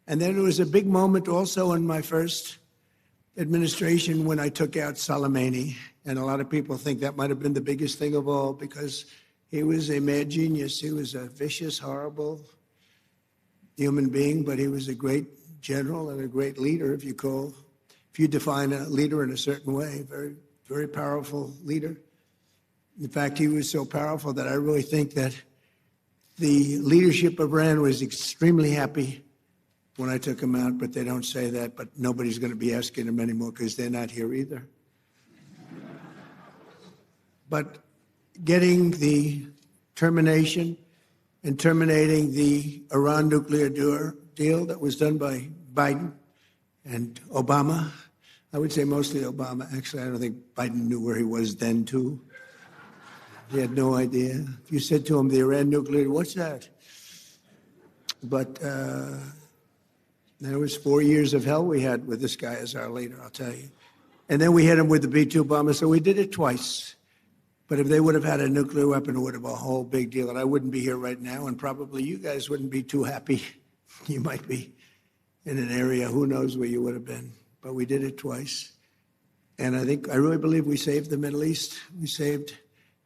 And then there was a big moment also in my first administration when I took out Soleimani. And a lot of people think that might have been the biggest thing of all because he was a mad genius. He was a vicious, horrible human being, but he was a great general and a great leader, if you define a leader in a certain way, very, very powerful leader. In fact, he was so powerful that I really think that the leadership of Iran was extremely happy when I took him out, but they don't say that, but nobody's going to be asking him anymore because they're not here either. But getting the termination and terminating the Iran nuclear deal that was done by Biden and Obama, I would say mostly Obama. Actually, I don't think Biden knew where he was then, too. He had no idea. If you said to him, the Iran nuclear, what's that? But there was 4 years of hell we had with this guy as our leader, I'll tell you. And then we hit him with the B-2 bomber, so we did it twice. But if they would have had a nuclear weapon, it would have been a whole big deal. And I wouldn't be here right now, and probably you guys wouldn't be too happy. You might be in an area, who knows where you would have been. But we did it twice. And I really believe we saved the Middle East. We saved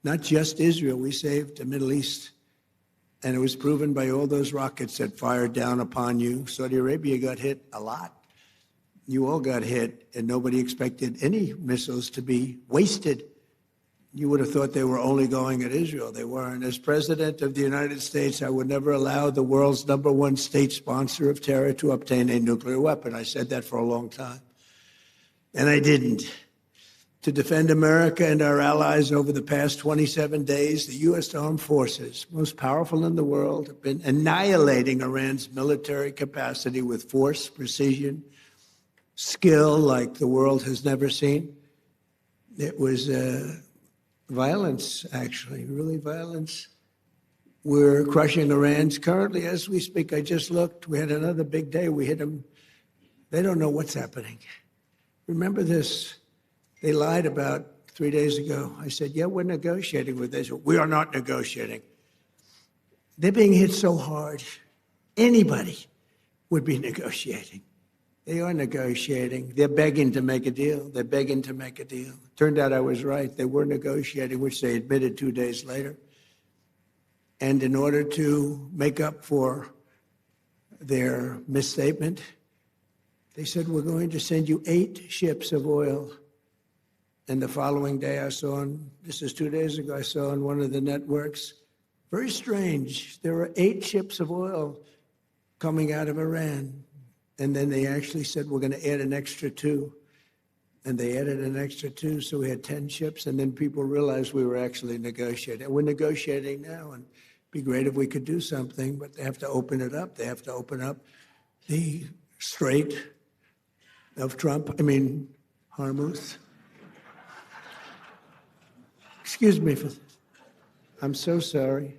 not just Israel, we saved the Middle East. And it was proven by all those rockets that fired down upon you. Saudi Arabia got hit a lot. You all got hit, and nobody expected any missiles to be wasted. You would have thought they were only going at Israel. They weren't. As President of the United States, I would never allow the world's #1 state sponsor of terror to obtain a nuclear weapon. I said that for a long time. And I didn't. To defend America and our allies over the past 27 days, the U.S. Armed Forces, most powerful in the world, have been annihilating Iran's military capacity with force, precision, skill like the world has never seen. It was violence, actually, really violence. We're crushing Iran's currently, as we speak. I just looked. We had another big day. We hit them. They don't know what's happening. Remember this. They lied about 3 days ago. I said, yeah, we're negotiating with Israel. We are not negotiating. They're being hit so hard, anybody would be negotiating. They are negotiating. They're begging to make a deal. They're begging to make a deal. Turned out I was right. They were negotiating, which they admitted 2 days later. And in order to make up for their misstatement, they said, we're going to send you 8 ships of oil. And the following day I saw, this is 2 days ago, I saw on one of the networks, very strange, there were 8 ships of oil coming out of Iran. And then they actually said, we're going to add an extra 2. And they added an extra 2, so we had 10 ships. And then people realized we were actually negotiating. We're negotiating now, and it'd be great if we could do something, but they have to open it up. They have to open up the Strait of Trump, Hormuz. Excuse me for this. I'm so sorry.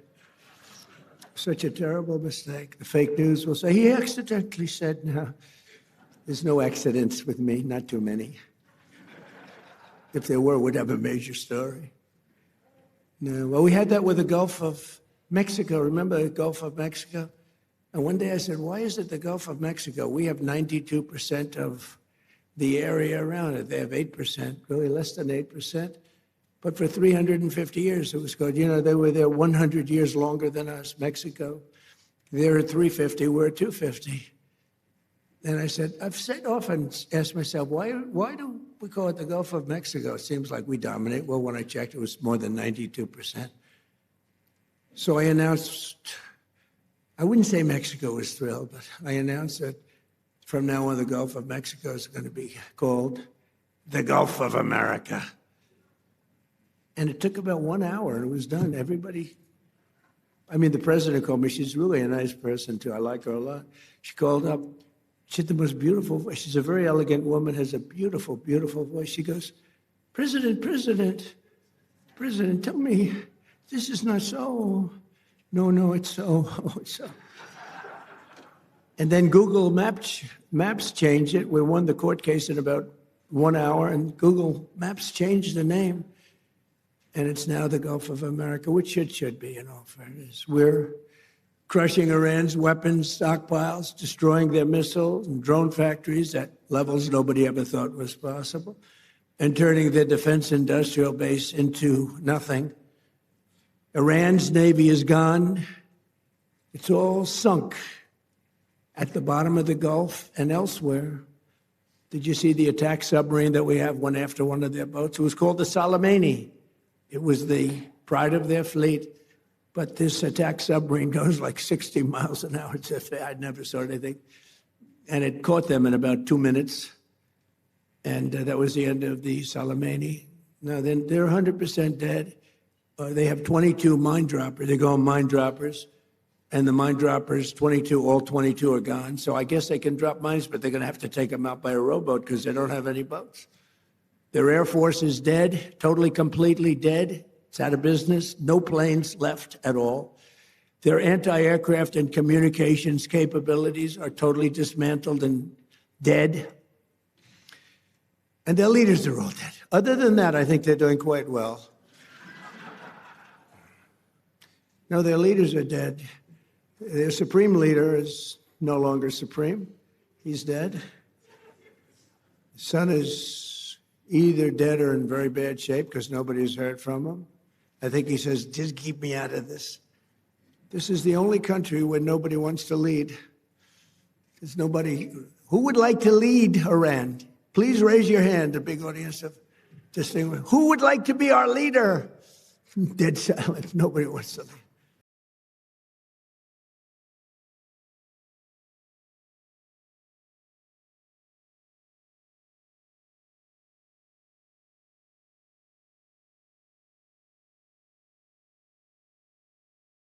Such a terrible mistake. The fake news will say, he accidentally said, no. There's no accidents with me, not too many. If there were, we'd have a major story. No, well, we had that with the Gulf of Mexico. Remember the Gulf of Mexico? And one day I said, why is it the Gulf of Mexico? We have 92% of the area around it. They have 8%, really less than 8%. But for 350 years, it was good. They were there 100 years longer than us, Mexico. They're at 350, we're at 250. And I said, often asked myself, why do we call it the Gulf of Mexico? It seems like we dominate. Well, when I checked, it was more than 92%. So I announced, I wouldn't say Mexico was thrilled, but I announced that from now on, the Gulf of Mexico is going to be called the Gulf of America. And it took about 1 hour, and it was done. The president called me. She's really a nice person, too. I like her a lot. She called up. She had the most beautiful voice. She's a very elegant woman, has a beautiful, beautiful voice. She goes, President, tell me, this is not so. No, it's so. Oh, it's so. And then Google Maps changed it. We won the court case in about 1 hour, and Google Maps changed the name. And it's now the Gulf of America, which it should be, in all fairness. We're crushing Iran's weapons stockpiles, destroying their missiles and drone factories at levels nobody ever thought was possible, and turning their defense industrial base into nothing. Iran's navy is gone. It's all sunk at the bottom of the Gulf and elsewhere. Did you see the attack submarine that we have went after one of their boats? It was called the Soleimani. It was the pride of their fleet. But this attack submarine goes like 60 miles an hour. I never saw anything. And it caught them in about 2 minutes. And that was the end of the Soleimani. Now, then they're 100% dead. They have 22 mine droppers. They call them mine droppers. And the mine droppers, 22, all 22 are gone. So I guess they can drop mines, but they're going to have to take them out by a rowboat because they don't have any boats. Their Air Force is dead, totally, completely dead. It's out of business. No planes left at all. Their anti-aircraft and communications capabilities are totally dismantled and dead. And their leaders are all dead. Other than that, I think they're doing quite well. No, their leaders are dead. Their supreme leader is no longer supreme. He's dead. His son is either dead or in very bad shape because nobody's heard from him. I think he says, just keep me out of this. This is the only country where nobody wants to lead. There's nobody. Who would like to lead Iran? Please raise your hand, a big audience of distinguished. Who would like to be our leader? Dead silence. Nobody wants to lead.